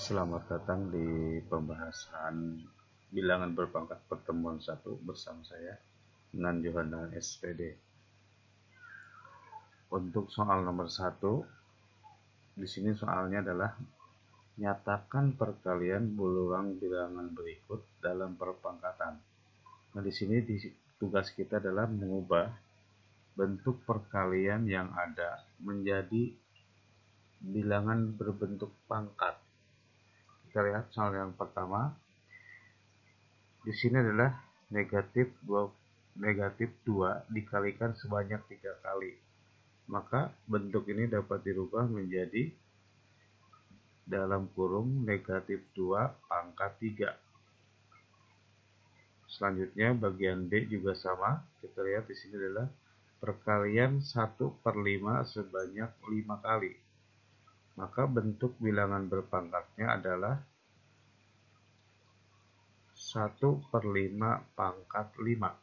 Selamat datang di pembahasan bilangan berpangkat pertemuan 1 bersama saya, Nan Johanan SPD. Untuk soal nomor 1, di sini soalnya adalah nyatakan perkalian berulang bilangan berikut dalam perpangkatan. Nah, di sini tugas kita adalah mengubah bentuk perkalian yang ada menjadi bilangan berbentuk pangkat. Kita lihat soal yang pertama. Di sini adalah negatif 2 dikalikan sebanyak 3 kali. Maka bentuk ini dapat dirubah menjadi dalam kurung negatif 2 pangkat 3. Selanjutnya bagian B juga sama. Kita lihat di sini adalah perkalian 1/5 sebanyak 5 kali. Maka bentuk bilangan berpangkatnya adalah 1/5 pangkat 5.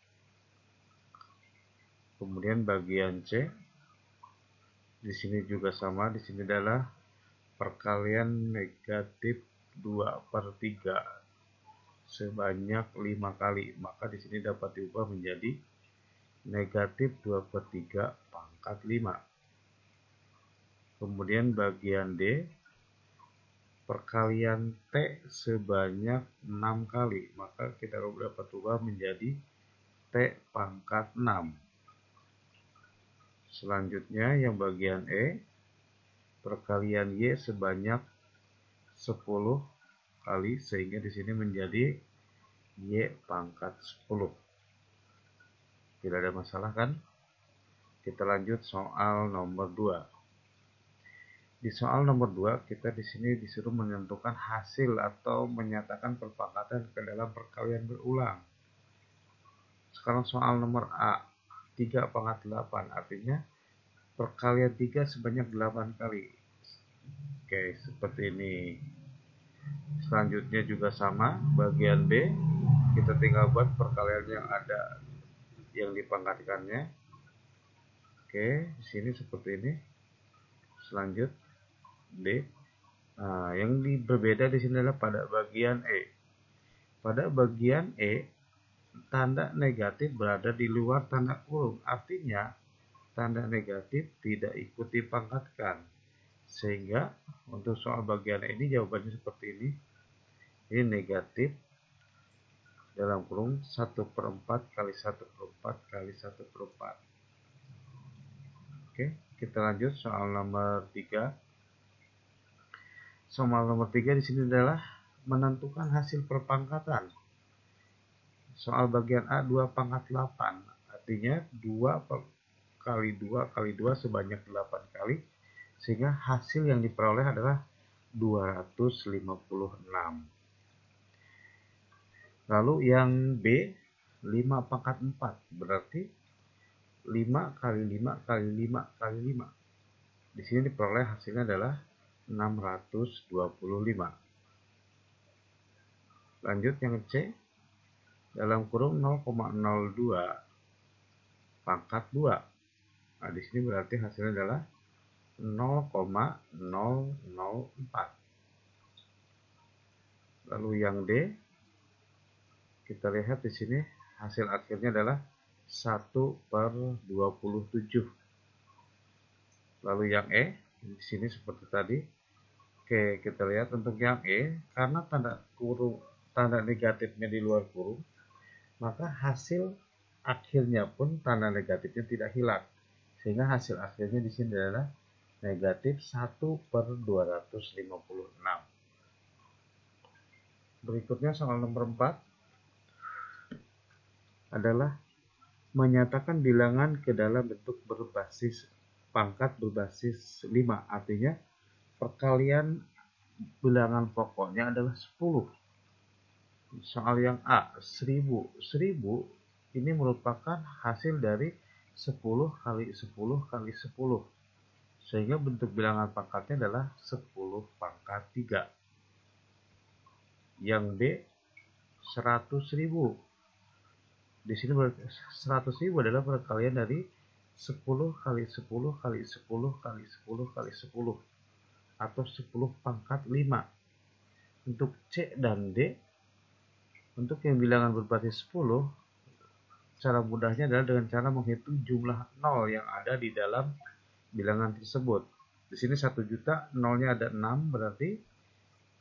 Kemudian bagian C, di sini juga sama. Di sini adalah perkalian negatif 2/3 sebanyak 5 kali. Maka di sini dapat diubah menjadi negatif 2/3 pangkat 5. Kemudian bagian D, perkalian T sebanyak 6 kali. Maka kita dapat ubah menjadi T pangkat 6. Selanjutnya yang bagian E, perkalian Y sebanyak 10 kali, sehingga di sini menjadi Y pangkat 10. Tidak ada masalah kan? Kita lanjut soal nomor 2. Di soal nomor 2, kita di sini disuruh menentukan hasil atau menyatakan perpangkatan ke dalam perkalian berulang. Sekarang soal nomor A, 3/8, artinya perkalian 3 sebanyak 8 kali. Oke, seperti ini. Selanjutnya juga sama, bagian B, kita tinggal buat perkalian yang ada yang dipangkatkannya. Oke, di sini seperti ini. Selanjut D. Nah, yang berbeda di sini adalah pada bagian E. Pada bagian E, tanda negatif berada di luar tanda kurung. Artinya, tanda negatif tidak ikut dipangkatkan. Sehingga, untuk soal bagian E ini jawabannya seperti ini. Ini negatif dalam kurung 1/4 kali 1/4 kali 1/4. Oke, kita lanjut soal nomor 3. Soal nomor 3 di sini adalah menentukan hasil perpangkatan. Soal bagian A 2/8, artinya 2 kali 2 kali 2 sebanyak 8 kali, sehingga hasil yang diperoleh adalah 256. Lalu yang B 5/4, berarti 5 kali 5 kali 5 kali 5. Di sini diperoleh hasilnya adalah 625. Lanjut yang C, dalam kurung 0,02 pangkat 2. Nah, di sini berarti hasilnya adalah 0,004. Lalu yang D, kita lihat di sini hasil akhirnya adalah 1/27. Lalu yang E, di sini seperti tadi. Oke, kita lihat untuk yang E, karena tanda negatifnya di luar kurung, maka hasil akhirnya pun tanda negatifnya tidak hilang. Sehingga hasil akhirnya di sini adalah negatif 1/256. Berikutnya soal nomor 4 adalah menyatakan bilangan ke dalam bentuk berbasis pangkat berbasis 5. Artinya perkalian bilangan pokoknya adalah 10. Soal yang A, 1000. 1000 ini merupakan hasil dari 10 kali 10 kali 10. Sehingga bentuk bilangan pangkatnya adalah 10 pangkat 3. Yang B, 100.000. Di sini 100.000 adalah perkalian dari 10 kali 10 kali 10 kali 10 kali 10 atau 10 pangkat 5. Untuk C dan D, untuk yang bilangan berbasis 10, cara mudahnya adalah dengan cara menghitung jumlah 0 yang ada di dalam bilangan tersebut. Di sini 1 juta, nolnya ada 6, berarti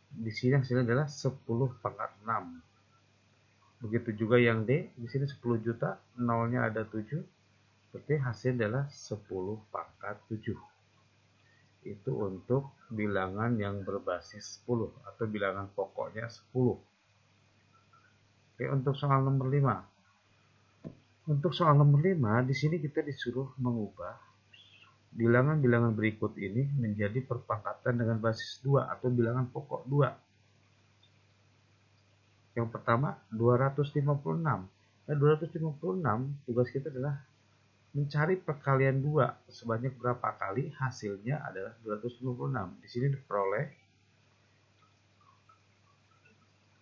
di sini hasilnya adalah 10 pangkat 6. Begitu juga yang D, di sini 10 juta, nolnya ada 7, berarti hasilnya adalah 10 pangkat 7. Itu untuk bilangan yang berbasis 10 atau bilangan pokoknya 10. Oke, untuk soal nomor 5. Untuk soal nomor 5, di sini kita disuruh mengubah bilangan-bilangan berikut ini menjadi perpangkatan dengan basis 2 atau bilangan pokok 2. Yang pertama 256. 256 tugas kita adalah mencari perkalian 2 sebanyak berapa kali, hasilnya adalah 256. Di sini diperoleh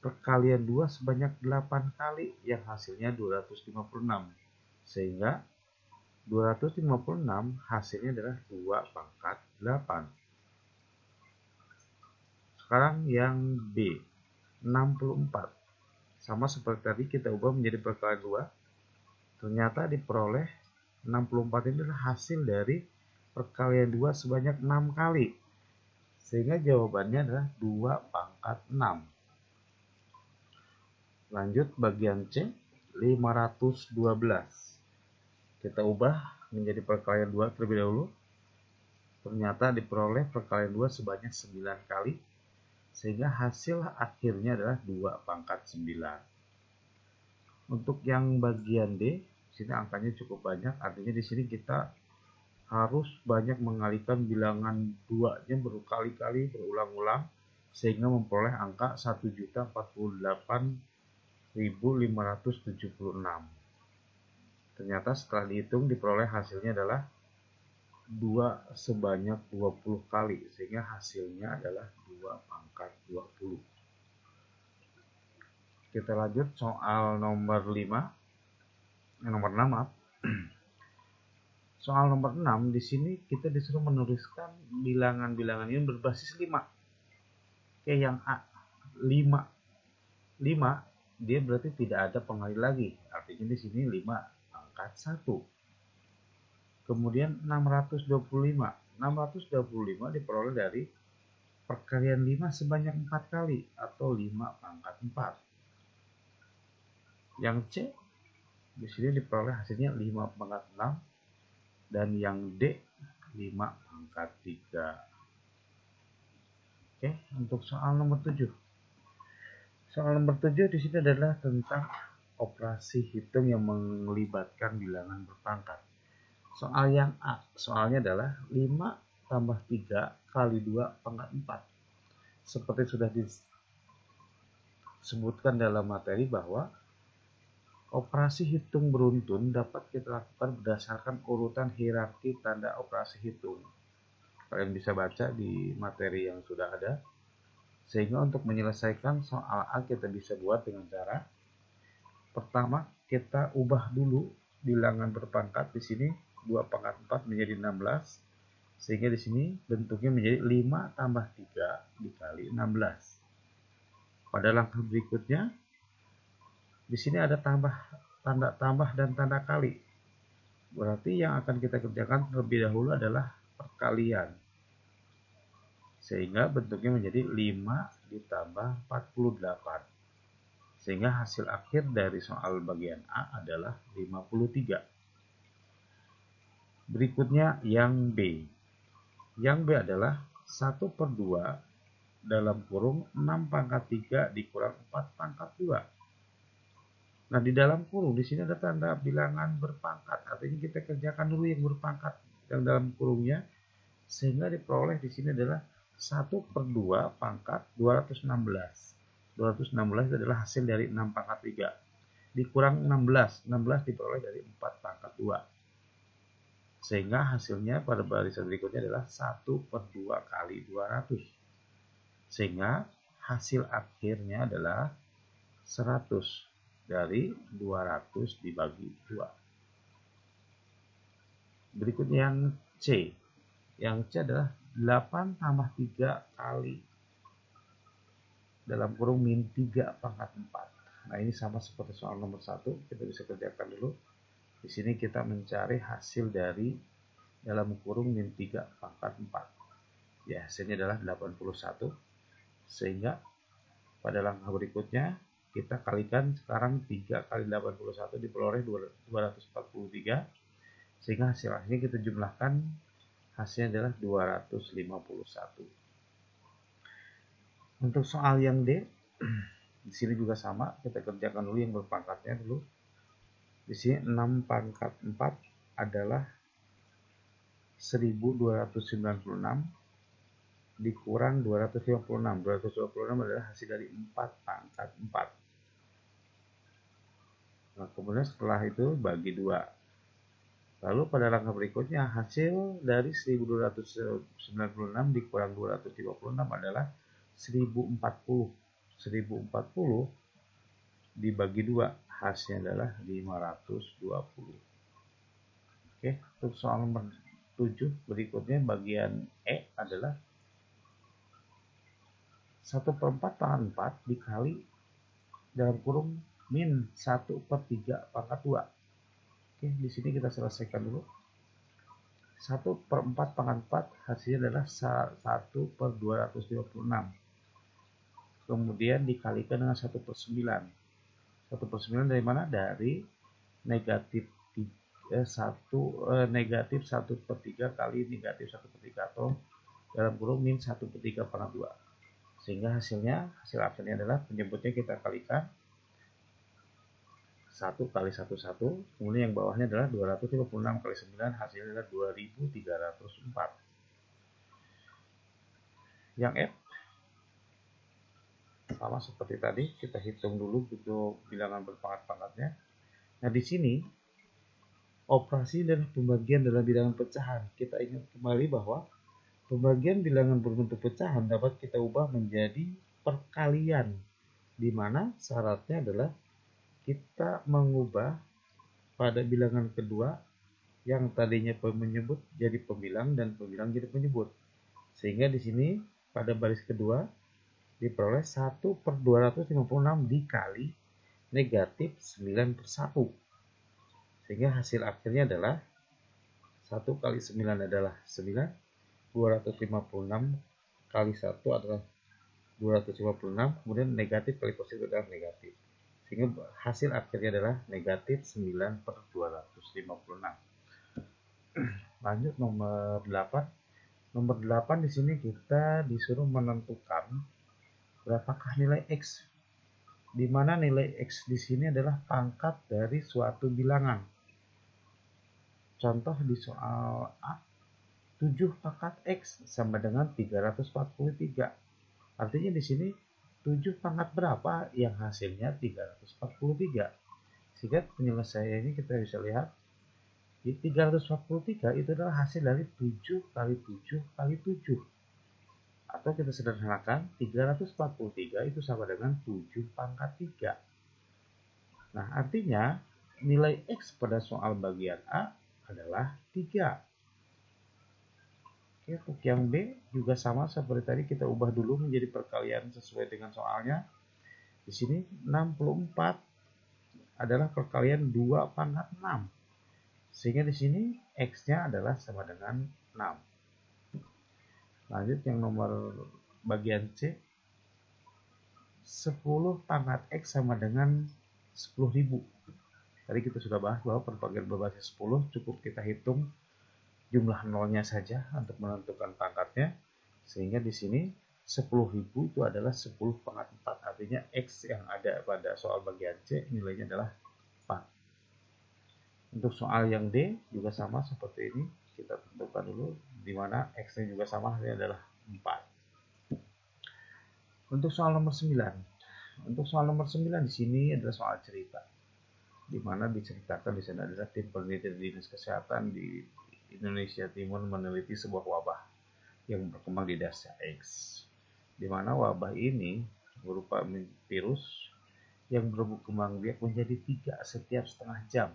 perkalian 2 sebanyak 8 kali yang hasilnya 256. Sehingga 256 hasilnya adalah 2 pangkat 8. Sekarang yang B, 64. Sama seperti tadi kita ubah menjadi perkalian 2. Ternyata diperoleh 64 ini adalah hasil dari perkalian 2 sebanyak 6 kali. Sehingga jawabannya adalah 2 pangkat 6. Lanjut bagian C, 512. Kita ubah menjadi perkalian 2 terlebih dahulu. Ternyata diperoleh perkalian 2 sebanyak 9 kali. Sehingga hasil akhirnya adalah 2 pangkat 9. Untuk yang bagian D, sini angkanya cukup banyak, artinya di sini kita harus banyak mengalihkan bilangan 2-nya berkali-kali berulang-ulang sehingga memperoleh angka 1.048.576. Ternyata setelah dihitung diperoleh hasilnya adalah 2 sebanyak 20 kali sehingga hasilnya adalah 2 pangkat 20. Kita lanjut soal nomor 5. Nomor 6, maaf. Soal nomor 6, di sini kita disuruh menuliskan bilangan-bilangan yang berbasis 5. Oke, yang A, 5. 5, dia berarti tidak ada pengalih lagi. Artinya di sini 5 pangkat 1. Kemudian 625. 625 diperoleh dari perkalian 5 sebanyak 4 kali atau 5 pangkat 4. Yang C, di sini diperoleh hasilnya 5 pangkat 6. Dan yang D 5 pangkat 3. Oke, untuk soal nomor 7. Soal nomor 7 di sini adalah tentang operasi hitung yang melibatkan bilangan berpangkat. Soal yang A, soalnya adalah 5 tambah 3 kali 2 pangkat 4. Seperti sudah disebutkan dalam materi bahwa operasi hitung beruntun dapat kita lakukan berdasarkan urutan hierarki tanda operasi hitung. Kalian bisa baca di materi yang sudah ada. Sehingga untuk menyelesaikan soal A kita bisa buat dengan cara pertama kita ubah dulu bilangan berpangkat. Di sini 2 pangkat 4 menjadi 16. Sehingga di sini bentuknya menjadi 5 tambah 3 dikali 16. Pada langkah berikutnya di sini ada tanda tambah dan tanda kali. Berarti yang akan kita kerjakan terlebih dahulu adalah perkalian. Sehingga bentuknya menjadi 5 ditambah 48. Sehingga hasil akhir dari soal bagian A adalah 53. Berikutnya yang B. Yang B adalah 1/2 dalam kurung 6 pangkat 3 dikurang 4 pangkat 2. Nah, di dalam kurung di sini ada tanda bilangan berpangkat. Artinya kita kerjakan dulu yang berpangkat yang dalam kurungnya sehingga diperoleh di sini adalah 1/2 pangkat 216. 216 adalah hasil dari 6 pangkat 3. Dikurang 16. 16 diperoleh dari 4 pangkat 2. Sehingga hasilnya pada barisan berikutnya adalah 1/2 kali 200. Sehingga hasil akhirnya adalah 100 dari 200 dibagi 2. Berikutnya yang C. Yang C adalah 8 tambah 3 kali dalam kurung min 3 pangkat 4. Nah, ini sama seperti soal nomor 1, kita bisa kerjakan dulu. Di sini kita mencari hasil dari dalam kurung min 3 pangkat 4. Ya, hasilnya adalah 81. Sehingga pada langkah berikutnya kita kalikan sekarang 3 kali 81 diperoleh 243. Sehingga hasilnya kita jumlahkan, hasilnya adalah 251. Untuk soal yang D, di sini juga sama, kita kerjakan dulu yang berpangkatnya dulu. Di sini 6 pangkat 4 adalah 1296 dikurang 256. 256 adalah hasil dari 4 pangkat 4. Nah, kemudian setelah itu bagi 2. Lalu pada langkah berikutnya hasil dari 1296 dikurang 256 adalah 1040. 1040 dibagi 2, hasilnya adalah 520. Oke, untuk soal nomor 7 berikutnya bagian E adalah 1/4 pangkat 4 dikali dalam kurung min 1/3 pangkat 2. Oke, di sini kita selesaikan dulu. 1/4 pangkat 4 hasilnya adalah 1/256. Kemudian dikalikan dengan 1/9. 1/9 dari mana? Dari negatif 1/3 kali negatif 1/3 atau dalam kurung min 1/3 pangkat 2. Sehingga hasil akhirnya adalah penyebutnya kita kalikan 1 kali 1, kemudian yang bawahnya adalah 256 kali 9, hasilnya adalah 2304. Yang F sama seperti tadi, kita hitung dulu untuk bilangan berpangkat-pangkatnya. Nah, di sini operasi dan pembagian dalam bilangan pecahan. Kita ingat kembali bahwa pembagian bilangan berbentuk pecahan dapat kita ubah menjadi perkalian, di mana syaratnya adalah kita mengubah pada bilangan kedua yang tadinya menyebut jadi pembilang dan pembilang jadi penyebut. Sehingga di sini pada baris kedua diperoleh 1/256 dikali negatif 9/1. Sehingga hasil akhirnya adalah 1 kali 9 adalah 9, 256 kali 1 adalah 256, kemudian negatif kali positif adalah negatif. Sehingga hasil akhirnya adalah negatif 9/256. Lanjut nomor 8. Nomor 8 di sini kita disuruh menentukan berapakah nilai X, di mana nilai X di sini adalah pangkat dari suatu bilangan. Contoh di soal A, 7 pangkat X sama dengan 343. Artinya di sini 7 pangkat berapa yang hasilnya 343. Sehingga penyelesaiannya kita bisa lihat di 343 itu adalah hasil dari 7 kali 7 kali 7. Atau kita sederhanakan, 343 itu sama dengan 7 pangkat 3. Nah, artinya nilai X pada soal bagian A adalah 3. Oke, untuk yang B juga sama seperti tadi, kita ubah dulu menjadi perkalian sesuai dengan soalnya. Di sini 64 adalah perkalian 2 pangkat 6. Sehingga di sini X-nya adalah sama dengan 6. Lanjut yang nomor bagian C, 10 pangkat X sama dengan 10.000. Tadi kita sudah bahas bahwa perbagian berbasis 10 cukup kita hitung jumlah nolnya saja untuk menentukan pangkatnya. Sehingga di sini 10.000 itu adalah 10 pangkat 4. Artinya X yang ada pada soal bagian C nilainya adalah 4. Untuk soal yang D juga sama seperti ini. Kita tentukan dulu, di mana X-nya juga sama, hasilnya adalah 4. Untuk soal nomor 9. Untuk soal nomor 9 di sini adalah soal cerita. Di mana diceritakan di sana adalah tim peneliti Dinas Kesehatan di Indonesia Timur meneliti sebuah wabah yang berkembang di desa X. Di mana wabah ini berupa virus yang berkembang biak menjadi 3 setiap setengah jam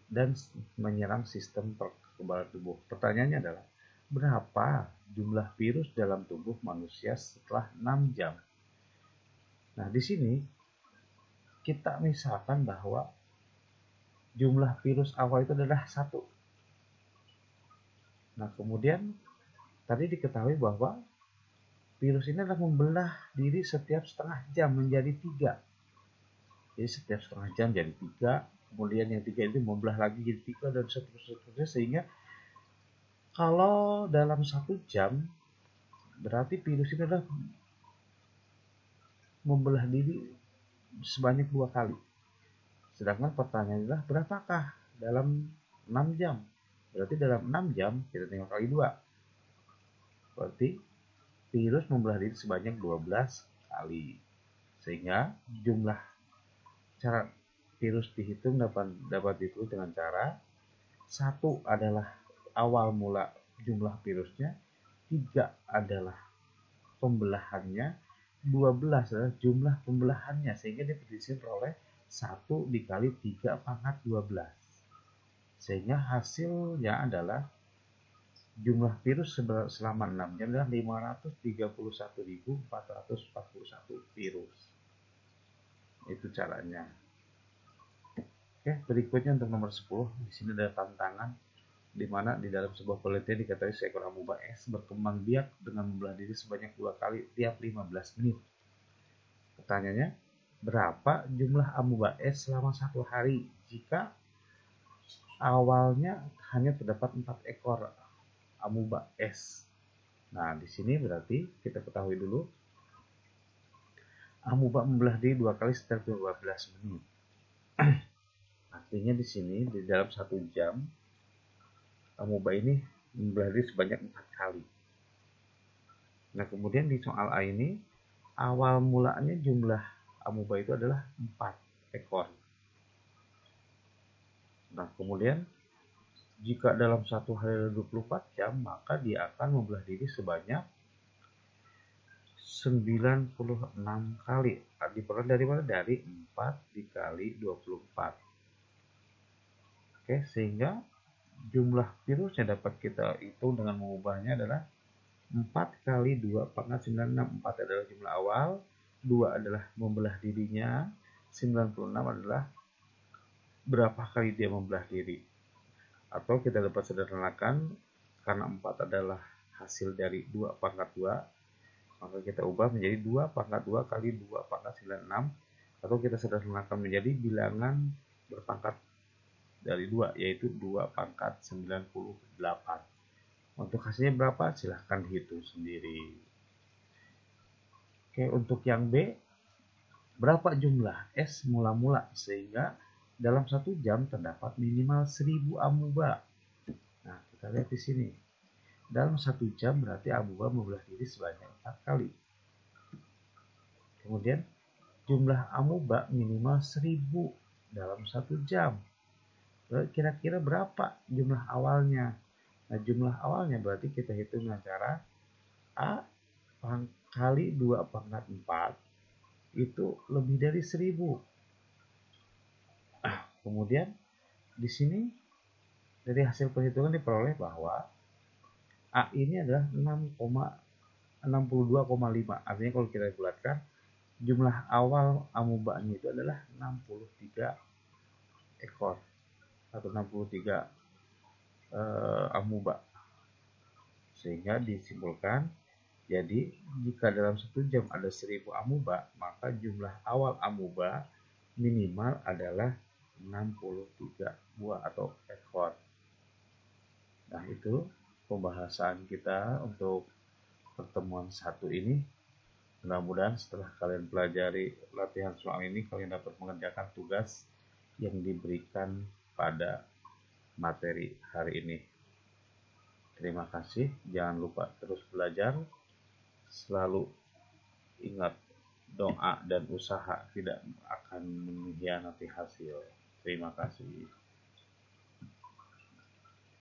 dan menyerang sistem kekebalan tubuh. Pertanyaannya adalah, berapa jumlah virus dalam tubuh manusia setelah 6 jam. Nah, di sini kita misalkan bahwa jumlah virus awal itu adalah 1. Nah, kemudian tadi diketahui bahwa virus ini adalah membelah diri setiap setengah jam menjadi 3. Jadi setiap setengah jam jadi 3, kemudian yang 3 itu membelah lagi jadi 3 dan seterusnya, sehingga kalau dalam 1 jam berarti virus ini adalah membelah diri sebanyak 2 kali. Sedangkan pertanyaannya adalah berapakah dalam 6 jam? Berarti dalam 6 jam kita tinggal kali 2. Berarti virus membelah diri sebanyak 12 kali. Sehingga jumlah cara virus dihitung dapat ditulis dengan cara 1 adalah awal mula jumlah virusnya, 3 adalah pembelahannya, 12 adalah jumlah pembelahannya, sehingga diisi oleh 1 dikali 3 pangkat 12. Sehingga hasilnya adalah jumlah virus selama 6 jam adalah 531.441 virus. Itu caranya. Oke, berikutnya untuk nomor 10. Di sini ada tantangan di mana di dalam sebuah penelitian diketahui seekor amuba es berkembang biak dengan membelah diri sebanyak 2 kali tiap 15 menit. Pertanyaannya, berapa jumlah amuba es selama 1 hari jika awalnya hanya terdapat 4 ekor amuba es? Nah, di sini berarti kita ketahui dulu amuba membelah diri 2 kali setiap 15 menit. Artinya di sini di dalam 1 jam amuba ini membelah diri sebanyak 4 kali. Nah, kemudian di soal A ini awal mulanya jumlah amuba itu adalah 4 ekor. Nah, kemudian jika dalam 1 hari 24 jam, maka dia akan membelah diri sebanyak 96 kali. Diperoleh dari mana? Dari 4 dikali 24. Oke, sehingga jumlah virus yang dapat kita hitung dengan mengubahnya adalah 4 kali 2 pangkat 96. 4 adalah jumlah awal, 2 adalah membelah dirinya, 96 adalah berapa kali dia membelah diri. Atau kita dapat sederhanakan, karena 4 adalah hasil dari 2 pangkat 2, maka kita ubah menjadi 2 pangkat 2 kali 2 pangkat 96, atau kita sederhanakan menjadi bilangan berpangkat dari 2, yaitu 2 pangkat 98. Untuk hasilnya berapa? Silahkan dihitung sendiri. Oke, untuk yang B, berapa jumlah es mula-mula sehingga dalam 1 jam terdapat minimal 1000 amuba? Nah, kita lihat di sini. Dalam 1 jam berarti amuba membelah diri sebanyak 4 kali. Kemudian jumlah amuba minimal 1000 dalam 1 jam. Kira-kira berapa jumlah awalnya? Nah, jumlah awalnya berarti kita hitung dengan cara A kali 2 pangkat 4 itu lebih dari 1000. Kemudian di sini dari hasil perhitungan diperoleh bahwa A ini adalah 6,62,5. Artinya kalau kita bulatkan, jumlah awal amubanya itu adalah 63 ekor atau 63 amuba. Sehingga disimpulkan, jadi jika dalam 1 jam ada 1000 amuba, maka jumlah awal amuba minimal adalah 63 buah atau ekor. Nah, itu pembahasan kita untuk pertemuan 1 ini. Mudah-mudahan setelah kalian pelajari latihan soal ini, kalian dapat mengerjakan tugas yang diberikan pada materi hari ini. Terima kasih. Jangan lupa terus belajar. Selalu ingat, doa dan usaha tidak akan mengkhianati hasil. Terima kasih.